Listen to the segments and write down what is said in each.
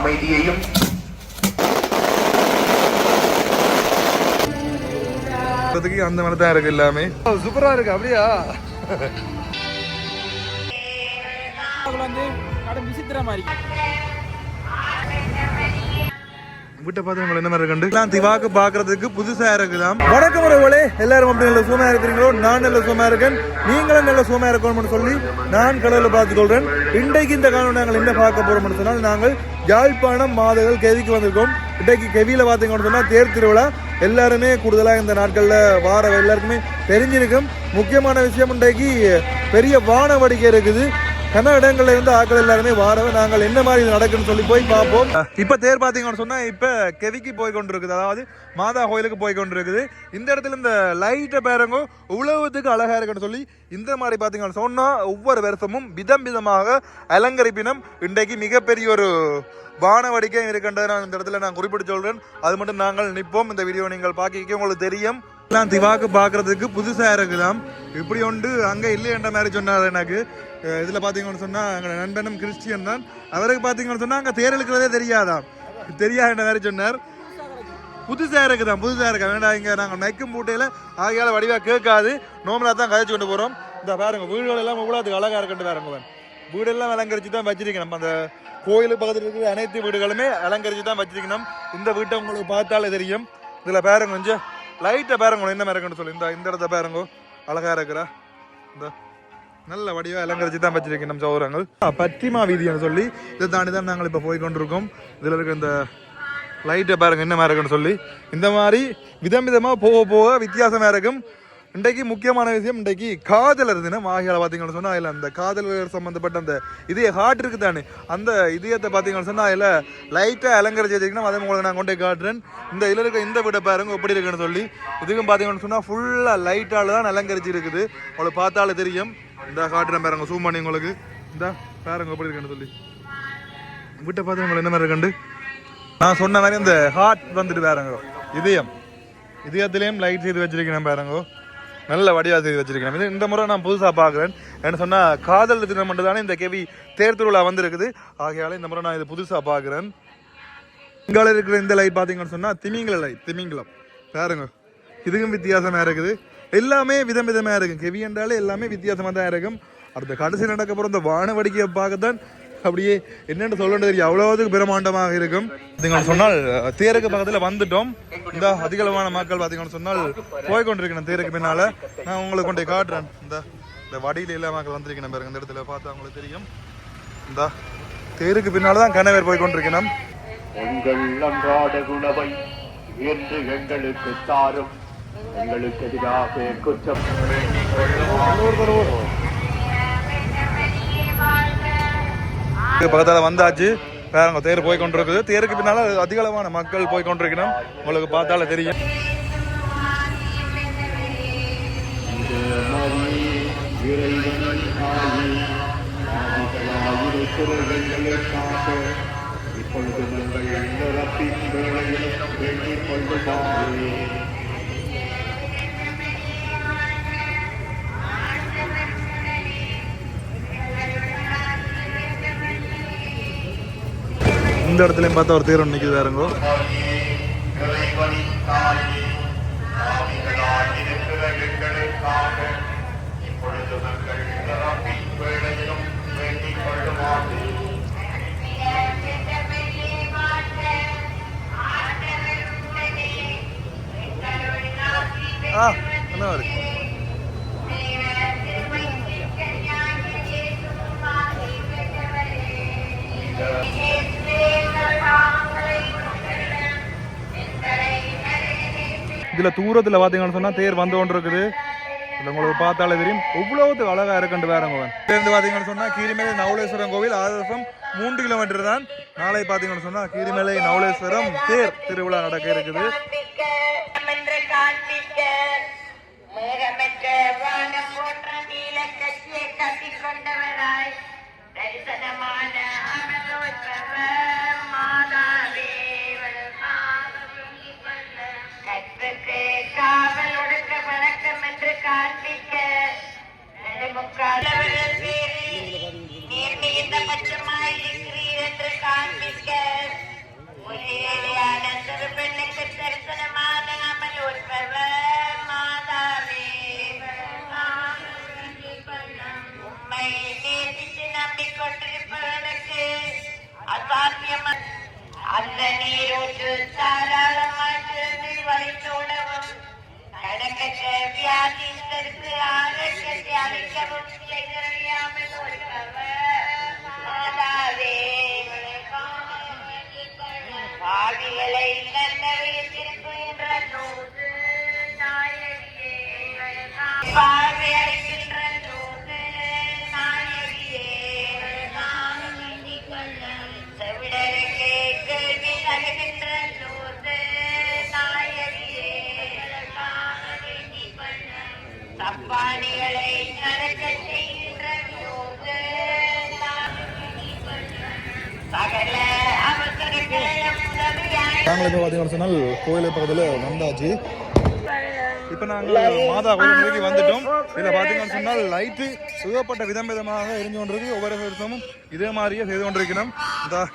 அமைதியையும் அந்த மாதிரி தான் இருக்கு எல்லாமே சூப்பரா இருக்கு அப்படியா விசித்திர மாதிரி வீட்டை பார்த்து நம்ம என்ன மாதிரி இருக்கு திவாக்கு பாக்குறதுக்கு புதுசா இருக்குதான். வணக்கம் உறவுகளே, எல்லாரும் அப்படி நல்ல சுகமா இருக்கிறீங்களோ? நான் நல்ல சுகமா இருக்கேன், நீங்களும் நல்ல சுகமா இருக்கணும்னு சொல்லி நான் கடவுளை பார்த்துக் கொள்றேன். இன்றைக்கு இந்த காலம் நாங்கள் என்ன பார்க்க போறோம்னு சொன்னால், நாங்கள் யாழ்ப்பாணம் மாதகள் கெவிக்கு வந்திருக்கோம். இன்றைக்கு கெவியில பாத்தீங்கன்னு சொன்னா தேர் திருவிழா. எல்லாருமே கூடுதலா இந்த நாட்கள்ல வார எல்லாருக்குமே தெரிஞ்சிருக்கும். முக்கியமான விஷயம், இன்றைக்கு பெரிய வானவடிக்கை இருக்குது. கன இடங்கள்ல இருந்து ஆக்கள் எல்லாருமே வாரவை. நாங்கள் என்ன மாதிரி நடக்குன்னு சொல்லி போய் பார்ப்போம். இப்ப தேர் பாத்தீங்கன்னு சொன்னா இப்ப கெவிக்கு போய் கொண்டிருக்குது, அதாவது மாதா கோயிலுக்கு போய் கொண்டிருக்குது. இந்த இடத்துல இந்த லைட்டை பேரங்க உழவுத்துக்கு அழகா இருக்குன்னு சொல்லி இந்த மாதிரி பாத்தீங்கன்னு சொன்னா ஒவ்வொரு வருஷமும் விதம் விதமாக அலங்கரிப்பினம். இன்றைக்கு மிகப்பெரிய ஒரு வானவடிக்கை இருக்கின்றதை நான் இந்த இடத்துல நான் குறிப்பிட்டு சொல்றேன். அது மட்டும் நாங்கள் நிற்போம். இந்த வீடியோ நீங்கள் பார்க்க உங்களுக்கு தெரியும். திவாக்கு பாக்குறதுக்கு புதுசா இருக்குதாம். இப்படி ஒன்று அங்க இல்லையன்ற மாதிரி சொன்னார் எனக்கு. இதுல பாத்தீங்கன்னு சொன்னா எங்க நண்பனும் கிறிஸ்டியன் தான். அவருக்கு பாத்தீங்கன்னு சொன்னா அங்க தேர் இழுக்கிறதே தெரியாதாம். தெரியாத மாதிரி சொன்னார். புதுசா இருக்குதான், புதுசா இருக்கா வேண்டாம். இங்க நாங்க மைக்கும் மூட்டையில ஆகையால வடிவா கேட்காது, நோமலா தான் கதைச்சு கொண்டு போறோம். இந்த பாருங்க வீடுகள் எல்லாம் இவ்வளவு அழகா இருக்குன்னு பாருங்க. வீடெல்லாம் அலங்கரிச்சு தான் வச்சிருக்கேன். நம்ம அந்த கோயிலுக்கு பக்கத்தில் இருக்கிற அனைத்து வீடுகளுமே அலங்கரிச்சு தான் வச்சிருக்கணும். இந்த வீட்டை உங்களுக்கு பார்த்தாலே தெரியும். இதுல பாருங்க கொஞ்சம் லைட்டை பாருங்க என்ன மாதிரி இருக்குன்னு சொல்லி. இந்த இடத்த பாருங்க அழகா இருக்கிறா. இந்த நல்ல வடிவா அலங்கரிச்சு தான் வச்சிருக்கேன் நம்ம சௌரங்கள். பத்திமா வீதின்னு சொல்லி இதை தாண்டி தான் நாங்கள் இப்போ போய் கொண்டிருக்கோம். இதுல இருக்க இந்த லைட்டை பாருங்க என்ன மாதிரி இருக்குன்னு சொல்லி. இந்த மாதிரி விதம் விதமா போக போக வித்தியாசமா இருக்கும். இன்றைக்கு முக்கியமான விஷயம், இன்றைக்கு காதலர் தினம். ஆகியால பார்த்தீங்கன்னு சொன்னால் அதில் அந்த காதலர் சம்மந்தப்பட்ட அந்த இதய ஹார்ட் இருக்குது தானே, அந்த இதயத்தை பார்த்தீங்கன்னு சொன்னால் அதில் லைட்டாக அலங்கரிச்சு வச்சுக்கணும். அதை உங்களுக்கு நான் கொண்டே காட்டுறேன். இந்த இதில் இருக்க இந்த வீட்டை பாருங்க எப்படி இருக்குன்னு சொல்லி. இதுக்கும் பார்த்தீங்கன்னு சொன்னால் ஃபுல்லாக லைட்டால் தான் அலங்கரிச்சு இருக்குது. உங்களுக்கு பார்த்தாலே தெரியும். இந்த காட்டுறேன் பாருங்க, சூம் பண்ணி உங்களுக்கு. இந்த பாருங்க எப்படி இருக்குன்னு சொல்லி. வீட்டை பார்த்து உங்களுக்கு என்ன மாதிரி இருக்குண்டு நான் சொன்ன மாதிரி அந்த ஹார்ட் வந்துட்டு பாருங்க, இதயத்திலையும் லைட் செய்து வச்சிருக்கேன் பாருங்க. நல்ல வடிவாக செய்து வச்சிருக்கேன். இது இந்த முறை நான் புதுசாக பார்க்குறேன். என்ன சொன்னால் காதல் தினம் மட்டும் தானே இந்த கெவி தேர் திருவிழா வந்துருக்குது. ஆகையால இந்த முறை நான் இது புதுசாக பார்க்குறேன். இங்கால இருக்கிற இந்த லைட் பார்த்தீங்கன்னு சொன்னால் திமிங்கலம் பாருங்க. இதுக்கும் வித்தியாசமாக இருக்குது. எல்லாமே விதம் விதமாக இருக்கும். கெவி என்றாலே எல்லாமே வித்தியாசமாக தான் இருக்கும். அடுத்த கடைசி நடக்க போகிற இந்த வானவடிக்கையை பார்க்கத்தான் அப்படியே என்னென்னு சொல்லணும் தெரியும், அவ்வளோதுக்கு பிரமாண்டமாக இருக்கும். பார்த்தீங்கன்னு சொன்னால் தேருக்கு பக்கத்தில் வந்துட்டோம். இந்த அதிகளவான மக்கள் பார்த்தீங்கன்னு சொன்னால் போய்கொண்டிருக்கணும் தேருக்கு பின்னால. நான் உங்களுக்கு கொண்டே காட்டுறேன். இந்த வடியில எல்லா மக்கள் வந்திருக்கணும் பாருங்க. இந்த இடத்துல பார்த்தா உங்களுக்கு தெரியும். இந்த தேருக்கு பின்னால தான் கணவர் போய்கொண்டிருக்கணும். உங்கள் அன்றாட உணவை என்று எங்களுக்கு தாரும், எங்களுக்கு எதிராக குற்றம் பக்கத்தால வந்தாச்சு பாருங்க. தேர் போய் கொண்டிருக்குது. தேருக்கு பின்னால அதிகளவான மக்கள் போய் கொண்டிருக்கணும். உங்களுக்கு பார்த்தால தெரியும். இந்த இடத்துலயும் பார்த்தா ஒரு தேர் ஒன்று நிற்குது பாருங்க. என்ன இருக்கு இதுல தூரத்துல பாத்தீங்கன்னு சொன்னா தேர் வந்து கொண்டு இருக்குது. உங்களுக்கு பார்த்தாலே தெரியும் எவ்வளவு அழகா இருக்குன்னு வேறங்க. இருந்து பாத்தீங்கன்னு சொன்னா கீரிமலை நவலேஸ்வரம் கோவில் ஆதர்சம் 3 கிலோமீட்டர் தான். நாளை பாத்தீங்கன்னு சொன்னா கீரிமலை நவலேஸ்வரம் தேர் திருவிழா நடக்க இருக்குது. நீர் மிகுந்த பட்சமாய் இருக்கிறீர் என்று காண்பிக்க அந்த நீரோற்று தாராளமாற்று வழித்தோடவும் கணக்கற்ற வியாதிஸ்தருக்கு ஆரோக்கியத்தை அளிக்கவும் செய்தறியாமல் பாவிகளை நல்லவையில் திருப்புகின்ற நூறு நாயகியே பார்வை அளிக்கின்ற நூறு நாயகியே செவிடருக்கே கேள்வி தருகின்ற நூறு நாயகியே தப்பானிகளை நடக்க செய்கின்ற நூறு சகல அவசரங்களையும் நாங்கள் இப்போ பார்த்தீங்கன்னு சொன்னால் கோயில் பக்கத்தில் வந்தாச்சு. இப்போ நாங்கள் மாதா கோயில் நோக்கி வந்துட்டோம். இதில் பார்த்தீங்கன்னு சொன்னால் லைட்டு சுகப்பட்ட விதம் விதமாக எரிஞ்சு கொண்டிருக்கு. ஒவ்வொரு வருஷமும் இதே மாதிரியே செய்து கொண்டிருக்கணும்.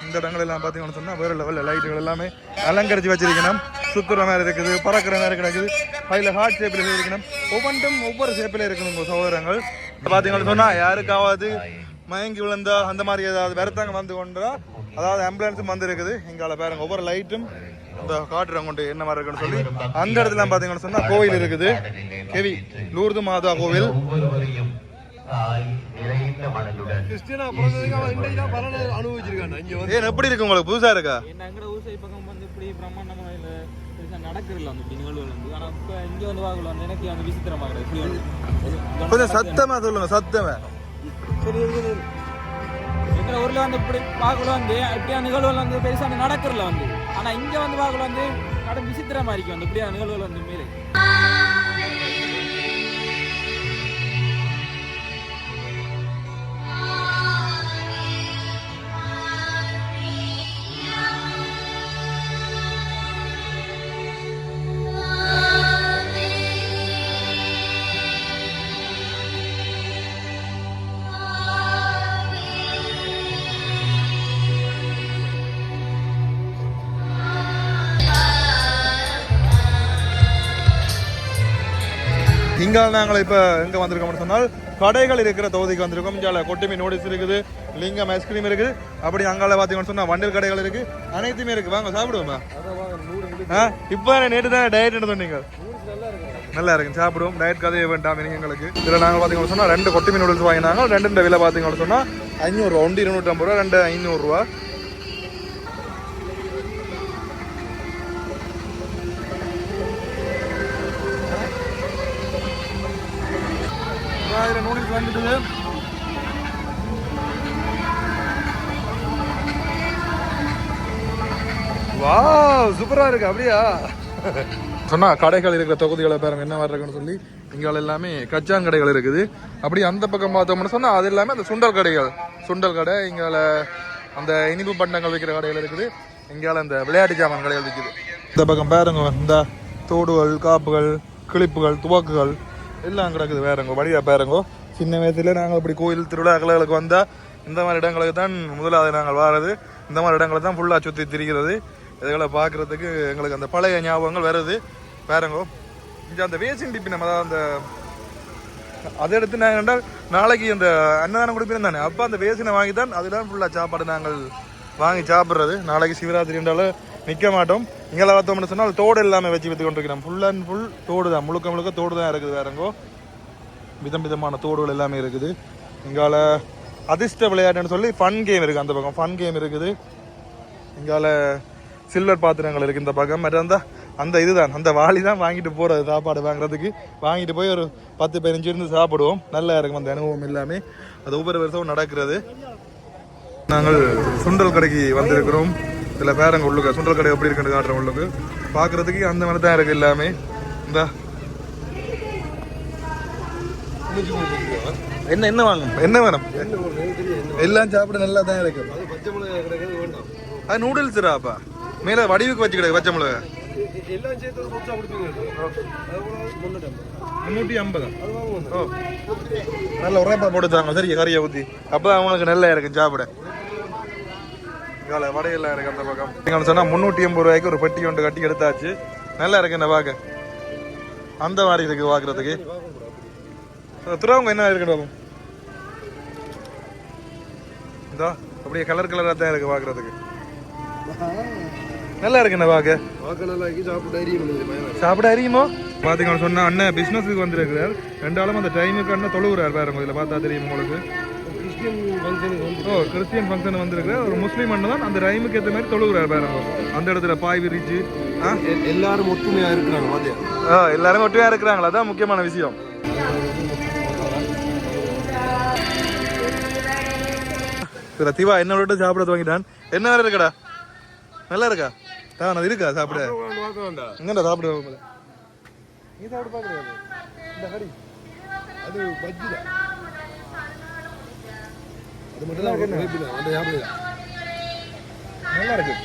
இந்த இடங்கள் எல்லாம் பார்த்தீங்கன்னு சொன்னால் வேறு லெவலில் லைட்டுகள் எல்லாமே அலங்கரித்து வச்சிருக்கணும். சுத்துற மாதிரி இருக்குது, பறக்கிற மாதிரி கிடக்குது, அதில் ஹார்ட் ஷேப்பில் செய்திருக்கணும். ஒவ்வொன்றும் ஒவ்வொரு ஷேப்பில் இருக்கணும் உங்கள் சகோதரங்கள். பார்த்தீங்கன்னு சொன்னால் யாருக்காவது மயங்கி விழுந்தா அந்த மாதிரி ஏதாவது வருத்தங்க வந்து கொண்டா, அதாவது ஆம்புலன்ஸும் வந்து இருக்குது. இங்கால பாருங்க ஒவ்வொரு லைட்டும் இந்த காட்டுறவங்க கொண்டு என்ன மாதிரி இருக்குன்னு சொல்லி அந்த இடத்துல பார்த்தீங்கன்னு சொன்னா கோவில் இருக்குது. கெவி லூர்து மாதா கோவில். ஏன் எப்படி இருக்கு உங்களுக்கு? புதுசா இருக்கா? கொஞ்சம் சத்தமா சொல்லுங்க, சத்தமா. எங்களை ஊர்ல வந்து இப்படி பார்க்கல வந்து இப்படியா நிகழ்வுகள் வந்து பெருசாக நடக்கிறல வந்து, ஆனா இங்க வந்து பார்க்கல வந்து கடும் விசித்திரமா இருக்கு வந்து இப்படியா நிகழ்வுகள் வந்து மேலே. இங்கே நாங்கள் இப்போ எங்கே வந்திருக்கோம்னு சொன்னால் கடைகள் இருக்கிற தொகுதிக்கு வந்திருக்கோம். இங்கே கொட்டிமீன் நூடுல்ஸ் இருக்குது, லிங்கம் ஐஸ்கிரீம் இருக்குது, அப்படி அங்கால பார்த்தீங்கன்னு சொன்னால் வண்டில் கடைகள் இருக்குது, அனைத்துமே இருக்குது. வாங்க சாப்பிடுவோமா? இப்போ நேற்று தான் டயட்னு சொன்னீங்க. நல்லா இருக்கு, சாப்பிடுவோம். டயட் கதையை வேண்டாம் எங்களுக்கு. இதில் நாங்கள் பார்த்தீங்கன்னு சொன்னால் 2 கொட்டிமீன் நூடுல்ஸ் வாங்கினாங்க. 2 விலை பார்த்தீங்கன்னு சொன்னால் 500 ரூபா, 1 250 ரூபா, 2 500 ரூபா. நூடுல்ஸ் வந்துட்டு வா சூப்பரா இருக்கு. அப்படியா சொன்னா கடைகள் இருக்கிற தொகுதிகளை பாருங்க என்ன மாதிரி இருக்குன்னு சொல்லி. இங்கால எல்லாமே கச்சான் கடைகள் இருக்குது. அப்படி அந்த பக்கம் பார்த்தோம்னு சொன்னா அது எல்லாமே அந்த சுண்டல் கடைகள், சுண்டல் கடை. இங்கால அந்த இனிப்பு பண்டங்கள் விற்கிற கடைகள் இருக்குது. இங்கால அந்த விளையாட்டு ஜாமான் கடைகள் விற்குது. இந்த பக்கம் பாருங்க இந்த தோடுகள், காப்புகள், கிளிப்புகள், துவக்குகள் எல்லாம் கிடக்குது. வேறங்க வழியா பாருங்கோ. சின்ன வயசுல நாங்கள் இப்படி கோயில் திருவிழாக்களுக்கு வந்தால் இந்த மாதிரி இடங்களுக்கு தான் முதலாவது நாங்கள் வாரது. இந்த மாதிரி இடங்களை தான் ஃபுல்லாக சுற்றி திரிகிறது. இதுகளை பார்க்குறதுக்கு எங்களுக்கு அந்த பழைய ஞாபகங்கள் வருது. பாருங்கோ இங்கே அந்த வேசிங் டிப்பி நம்ம தான் அந்த அதை எடுத்து நாங்கள் ரெண்டால் நாளைக்கு அந்த அன்னதானம் கொடுப்பேன் தானே, அப்போ அந்த வேசினை வாங்கி தான் அதுதான் ஃபுல்லாக சாப்பாடு நாங்கள் வாங்கி சாப்பிட்றது. நாளைக்கு சிவராத்திரி என்றாலும் நிற்க மாட்டோம். இங்கே பார்த்தோம்னு சொன்னால் தோடு எல்லாமே வச்சு விற்று கொண்டிருக்கிறோம். ஃபுல் அண்ட் ஃபுல் தோடு தான், முழுக்க முழுக்க தோடு தான் இருக்குது. வேறங்கோ விதம் விதமான தோடுகள் எல்லாமே இருக்குது. இங்கால அதிர்ஷ்ட விளையாட்டுன்னு சொல்லி ஃபன் கேம் இருக்குது. அந்த பக்கம் ஃபன் கேம் இருக்குது. இங்கால சில்வர் பாத்திரங்கள் இருக்குது இந்த பக்கம். மற்ற அந்த இதுதான் அந்த வாளி தான் வாங்கிட்டு போகிறது சாப்பாடு வாங்குறதுக்கு. வாங்கிட்டு போய் ஒரு 10-15 இருந்து சாப்பிடுவோம். நல்லா இருக்கும் அந்த அனுபவம் எல்லாமே. அது ஒவ்வொரு வருஷமும் நடக்கிறது. நாங்கள் சுண்டல் கடைக்கு வந்திருக்கிறோம். இதில் பேரங்க உள்ளுக்கு சுண்டல் கடை எப்படி இருக்குன்னு காட்டுறோம். உள்ளுக்கு பார்க்குறதுக்கு அந்த மாதிரி தான் இருக்குது எல்லாமே. இந்த என்ன என்ன வாங்க என்ன வேணும் எல்லாம் சாப்பிட நல்லா தான் இருக்கு. அது நூடுல்ஸ் ராப்பா மேலே வடிவுக்கு வச்சு கிடக்கு பச்சை மிளகா 350. ஓ நல்ல உரைப்பா போட்டு தாங்க சரி கறியை ஊற்றி. அப்போ அவங்களுக்கு நல்லா இருக்கு சாப்பிட. வடையெல்லாம் இருக்கு அந்த பக்கம். நீங்கள் சொன்னால் 380 ரூபாய்க்கு ஒரு பெட்டி ஒன்று கட்டி எடுத்தாச்சு. நல்லா இருக்கு என்ன பார்க்க. அந்த மாதிரி இருக்கு பார்க்குறதுக்கு. துறவங்க என்ன இருக்குன்னு இதோ அப்படியே கலர் கலராக தான் இருக்கு பார்க்குறதுக்கு. நல்லா இருக்கு என்ன பார்க்க பார்க்க நல்லா இருக்கு, சாப்பிட்டு அறியும். சாப்பிட அறியுமோ பாத்தீங்கன்னு சொன்னா அண்ணன் பிசினஸுக்கு வந்திருக்கிறார். ரெண்டாலும் அந்த டைமுக்கு அண்ணன் தொழுகிறார் பாருங்க. இதில் பார்த்தா தெரியும் உங்களுக்கு. கிறிஸ்டியன் ஃபங்க்ஷனுக்கு வந்து கிறிஸ்டியன் ஃபங்க்ஷன் வந்திருக்கிறார். ஒரு முஸ்லீம் அண்ணன் தான் அந்த டைமுக்கு ஏற்ற மாதிரி தொழுகிறார் பாருங்க. அந்த இடத்துல பாய் விரிச்சு எல்லாரும் ஒற்றுமையா இருக்கிறாங்க. பாத்தியா, எல்லாருமே ஒற்றுமையா இருக்கிறாங்களா? அதான் முக்கியமான விஷயம். திவா என்ன விட்டு சாப்பிட துவங்கிட்டான். என்ன வேற இருக்கடா? நல்லா இருக்கா? தான் அது இருக்கா சாப்பிட? எங்கடா சாப்பிட? நீ சாப்பிட பாக்குறியா? இந்த கறி அது பஜ்ஜி தான். அது மட்டும் தான் அந்த சாப்பிடுங்க. நல்லா இருக்கு.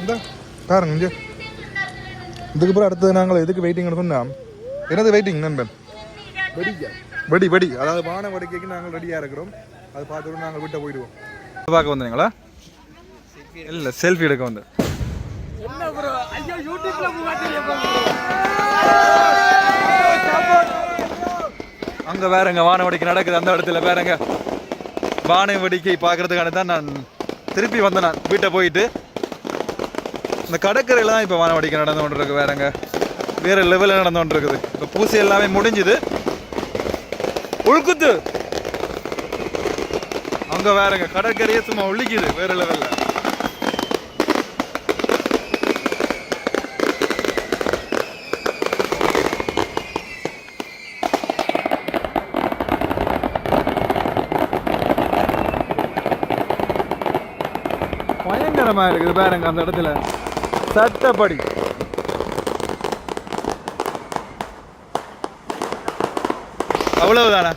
இந்த பாருங்க இங்க. இதுக்கு அப்புறம் அடுத்தது நாங்கள் எதுக்கு வெயிட்டிங்னு சொன்னா, என்னது வெயிட்டிங் நண்பன்? வெடி அதாவது வான வடிக்கைக்கு நாங்கள் ரெடியாக இருக்கிறோம். அது பார்த்துட்டு நாங்கள் வீட்டை போயிடுவோம். பார்க்க வந்தீங்களா? இல்லை, செல்ஃபி எடுக்க வந்து. அங்கே வேறங்க வான வடிக்கை நடக்குது. அந்த இடத்துல வேறங்க வான வடிக்கை பார்க்கறதுக்கான தான் நான் திருப்பி வந்தேன். நான் வீட்டை போயிட்டு இந்த கடற்கரையில் தான் இப்போ வான வடிக்கை நடந்து கொண்டு இருக்கு. வேறங்க வேற லெவலில் நடந்து கொண்டு இருக்குது. இப்போ பூசி எல்லாமே முடிஞ்சுது. உழுக்குத்து அங்க வேறங்க கடற்கரையே சும்மா ஒழிக்குது வேற லெவல்ல. பயங்கரமா இருக்குது பாருங்க அந்த இடத்துல. சட்டப்படி அவ்வளவுதானே?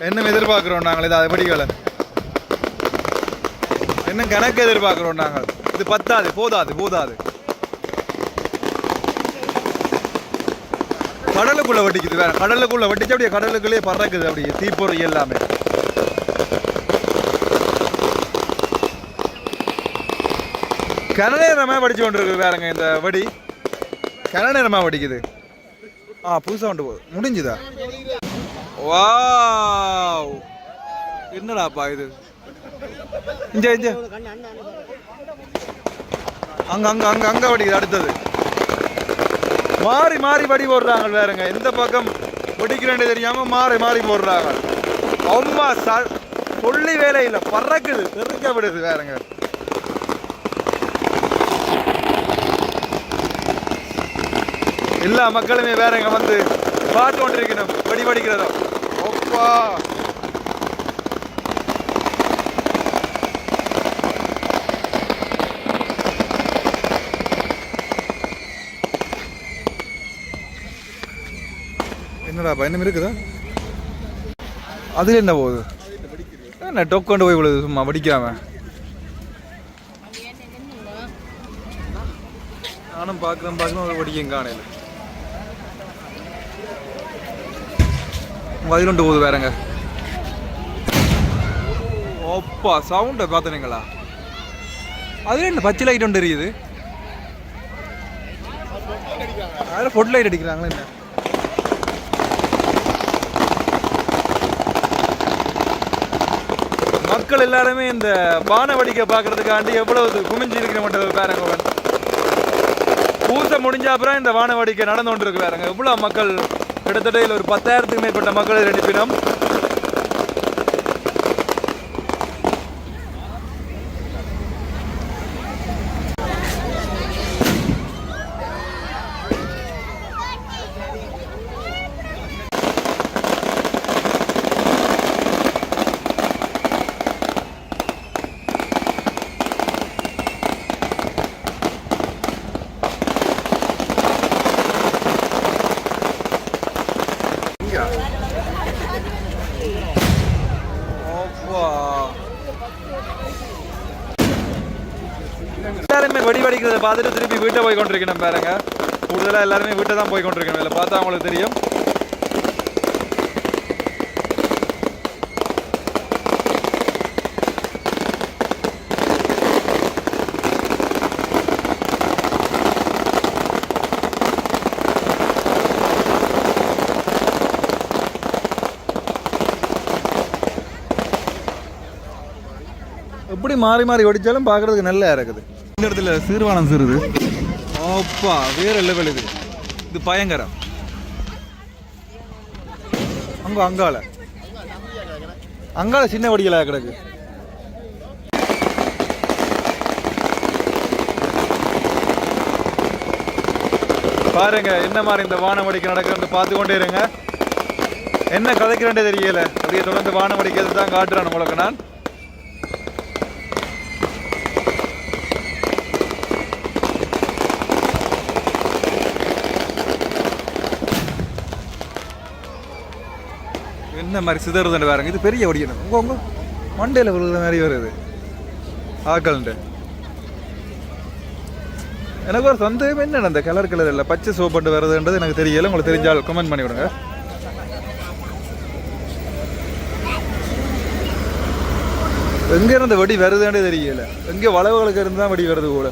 என்ன எதிர்பார்க்கிறோம் நாங்கள்? இது வெடிகளை என்ன கணக்கு எதிர்பார்க்கிறோம் நாங்கள்? இது பத்தாது, போதாது. கடலுக்குள்ள வெடிக்குது வேற. கடலுக்குள்ள வெடிச்சு அப்படியே கடலுக்குள்ளே பறக்குது அப்படியே தீப்பொறி எல்லாமே. கனநேரமா வெடிச்சு கொண்டு இருக்குது வேறங்க இந்த வெடி. கனநேரமா வெடிக்குது. புதுசா கொண்டு போகுது. முடிஞ்சுதா? வாவ், என்னடாப்பா இது? இங்க அங்க வெடிக்குது. அடுத்தது மாறி வடி போடுறாங்க வேறங்க. எந்த பக்கம் வெடிக்கிறேன்னு தெரியாம மாறி போடுறாங்க. அம்மா சொல்லி வேலை இல்லை, பறக்குது, தெருக்க விடுது வேறங்க. எல்லா மக்களுமே வேறங்க வந்து பார்த்து கொண்டிருக்கணும் வெடிக்கிறதோ. அப்பா, என்னடாப்பா இன்னும் இருக்குதா? அதுல என்ன போகுது? என்ன டொக்கொண்டு போய் விழுது சும்மா வெடிக்காம. நானும் பார்க்குறேன் ஒரு வெடிக்கும் காணையில். வதிலுண்டு போகுது வேறங்க. ஓப்பா, சவுண்டை பார்த்தீங்களா? அதுல என்ன பச்சை லைட் ஒன்று எரியுது. அதில் ஃபுட் லைட் அடிக்கிறாங்களா என்ன? மக்கள் எல்லாருமே இந்த பானை வடிக்கை பார்க்கறதுக்காண்டி எவ்வளவு குமிஞ்சு இருக்கிற மாட்டது பாருங்க. பூசை முடிஞ்ச அப்புறம் இந்த வான வடிக்கை நடந்து கொண்டு இருக்கு வேறங்க. எவ்வளவு மக்கள், கிட்டத்தட்ட ஒரு 10,000க்கு மேற்பட்ட மக்கள் அனுப்பினோம். எல்லாருமே வெடிக்கிறத பார்த்துட்டு திருப்பி வீட்டை போய் கொண்டிருக்கணும் பாருங்க. கூடுதலாக எல்லாருமே வீட்டை தான் போய் கொண்டிருக்கணும். இதில் பார்த்தா அவங்களுக்கு தெரியும். எப்படி எப்படி மாறி மாறி ஓடிச்சாலும் பார்க்கறதுக்கு நல்லா இருக்குது. இந்த இடத்துல சீர்வானம் சிறுது. அப்பா வேற லெவல் இது. இது பயங்கரம். அங்கால சின்ன வடிகளா கிடக்கு. பாருங்க என்ன மாதிரி இந்த வானவடிக்கை நடக்கிறது பார்த்து கொண்டே இருங்க. என்ன கதைக்கிறேன்டே தெரியல. அப்படியே தொடர்ந்து வானவடிக்கிறது தான் காட்டுறான் உங்களுக்கு நான். என்ன மாதிரி சிதறுதுன்னு பாருங்க. இது பெரிய வடிக்கணும். உங்க மண்டையில் விழுத மாதிரி வருது ஆக்கள்ண்டு. எனக்கு ஒரு சந்தேகம் என்ன அந்த கலர் இல்லை பச்சை சோப்பண்டு வருதுன்றது எனக்கு தெரியல. உங்களுக்கு தெரிஞ்சால் கமெண்ட் பண்ணி விடுங்க. எங்க இருந்து வடி வருதுன்றே தெரியல. எங்கே வளவுகளுக்கு இருந்து தான் வடி வருது கூட.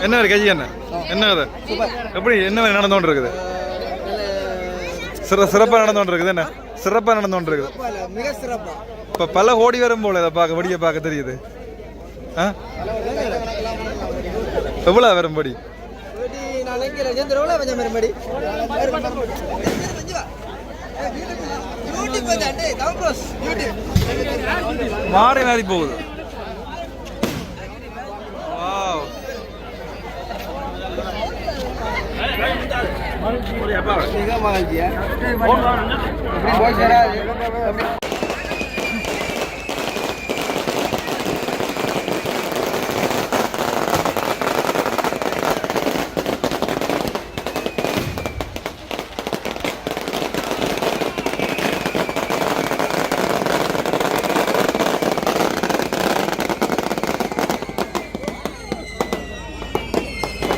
என்ன கேஜி என்ன என்ன எப்படி என்ன நடந்தோண்டு இருக்குது? சிறப்பாக நடந்தோண்டு இருக்குது. என்ன சிறப்பாக நடந்தோண்டு இருக்குது. மிக சிறப்பா. இப்ப பல ஓடி வரும் போல இதை பார்க்க வடியை பார்க்க தெரியுது. எவ்வளவு வரும் படி? மாறி மாறி போகுது.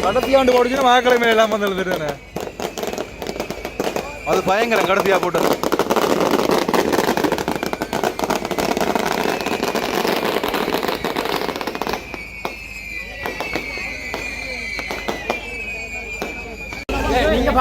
கடைசியாண்டு போடுச்சுன்னா வாக்கடை மேல எல்லாம் வந்து எழுதுறேன். அது பயங்கரம் கடைசியா போட்டது. நீங்க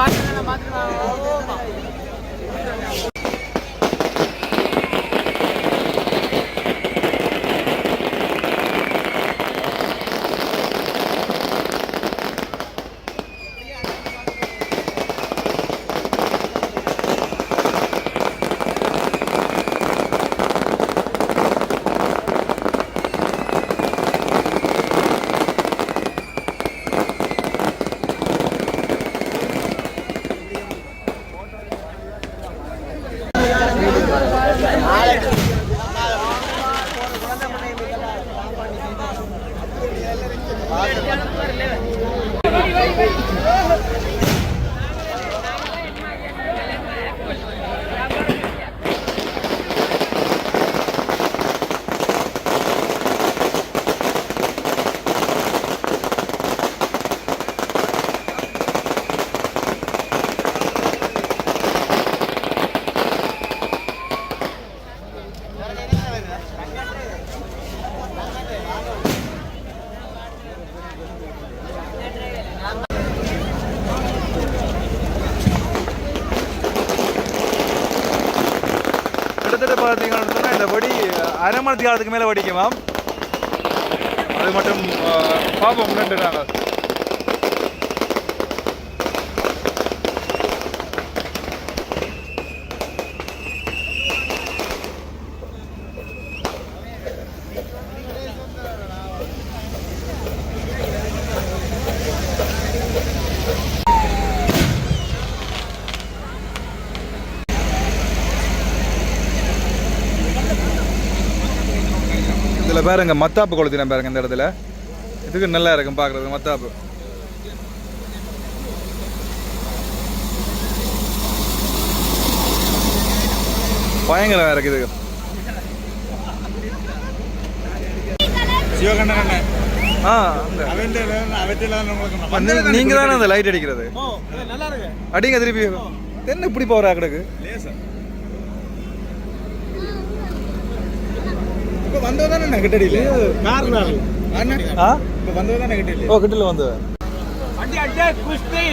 கிட்டத்தட்ட பார்த்தீங்கன்னு சொன்னால் இந்த வடி அரை மணி காலத்துக்கு மேலே வடிக்குமாம். அது மட்டும் பார்ப்போம் முன்னாடி நாங்கள். இதில் பாருங்க மத்தாப்பு கொளுத்தினேன் பாருங்க இந்த இடத்துல. இதுக்கு நல்லா இருக்கும் பார்க்குறது மத்தாப்பு. பயங்கரம் இருக்கு இது. நீங்க தானே அந்த லைட் அடிக்கிறது. அடிங்க திருப்பி. என்ன இப்படி போறா கிடக்கு. இப்போ வந்தவதானே கிட்டடியில கார்னால இப்போ வந்தவதானே கிட்டடியில. ஓ கிட்டல வந்தவ அடி அடி குஸ்தி.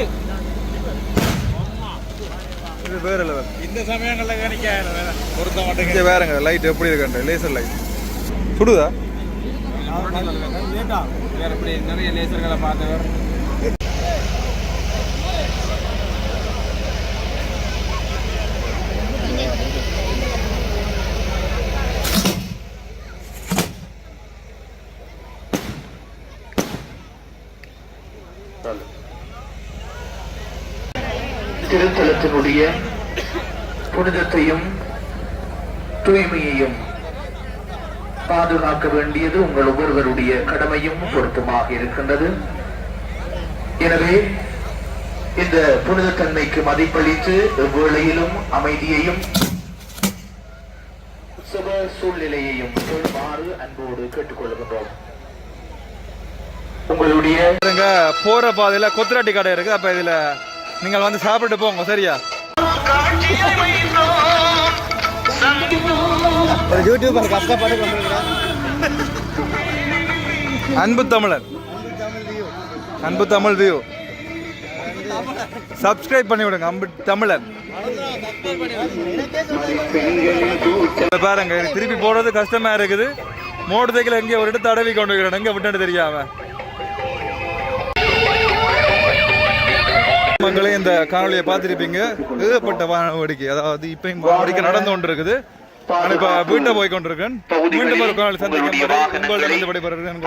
இது வேற லெவல். இந்த சமயங்கள்ல கணிக்காத வேற பொருத்த மாட்டேங்க. வேறங்க லைட் எப்படி இருக்குன்ற லேசர் லைட் சுடுதா. லேட்டா வேற எப்படி நிறைய லேசர்களை பார்த்தவர். திருத்தலத்தினுடைய புனிதத்தையும் தூய்மையையும் பாதுகாக்க வேண்டியது உங்கள் ஒவ்வொருவருடைய கடமையும் பொருத்தமாக இருக்கின்றது. எனவே இந்த புனிதத்தன்மைக்கு மதிப்பளித்து எவ்வேளையிலும் அமைதியையும் உற்சவ சூழ்நிலையையும் சொல்லுமாறு அன்போடு கேட்டுக்கொள்கின்றோம். உங்களுடைய போற பாதையில கொத்துராட்டி கடை இருக்கு. அப்ப இதுல நீங்கள் வந்து சாப்பிட்டு போங்க. சரியா? யூடியூபர் கஷ்டப்பட்டு கொண்டிருக்கிறார். அன்பு தமிழன், அன்பு தமிழ் வியூ சப்ஸ்கிரைப் பண்ணி விடுங்க. அன்பு தமிழன் பாருங்க. திருப்பி போறது கஷ்டமா இருக்குது. மோட்டர் சைக்கிள் எங்கே ஒரு இடத்து தடவி கொண்டு இருக்கிறேன். எங்க விட்டு தெரியாம மக்களே இந்த காணொலியை பார்த்துருப்பீங்க. ஏகப்பட்ட வானவடிக்கை, அதாவது இப்பயும் வானவடிக்கை நடந்து கொண்டு இருக்குது. இப்ப வீட்டை போய் கொண்டிருக்கேன். மீண்டும் ஒரு காணொலி சந்திக்கும் வரை உங்களிடம் விடைபெறுகிறேன்.